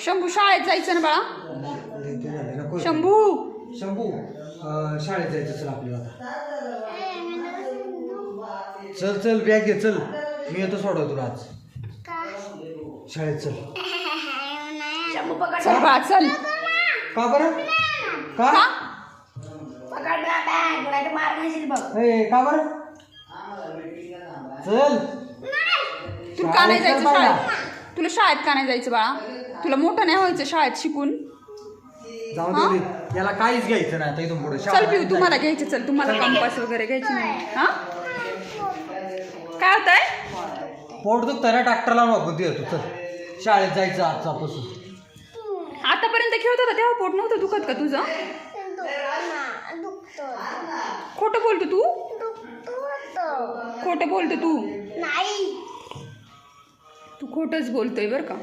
शंभू शाळेत जायचं ना बाळा. शंभू शंभू शाळेत जायचं. चल आपल्याला चल चल बॅग घे. चल मी येतो सोडव तुला आज शाळेत. चल चल बाळा चल. का बरं? का का बरं? चल. तुला का नाही जायचं शाळेत? तुला शाळेत का नाही जायचं बाळा? तुला मोठं नाही व्हायचं शाळेत शिकून? जाऊ दे. याला काहीच घ्यायचं नाही आता इथून पुढे. चल पिऊ तुम्हाला घ्यायचं. चल तुम्हाला कंपास वगैरे घ्यायची नाही. हा काय होत आहे? पोट दुखतं ना डॉक्टरला नको दे तू. चल शाळेत जायचं आजच्यापासून. आतापर्यंत खेळत होता तेव्हा पोट नव्हतं दुखत का तुझं? खोटं बोलतो तू. खोटं बोलतो तू. तू खोटंच बोलतोय बरं का.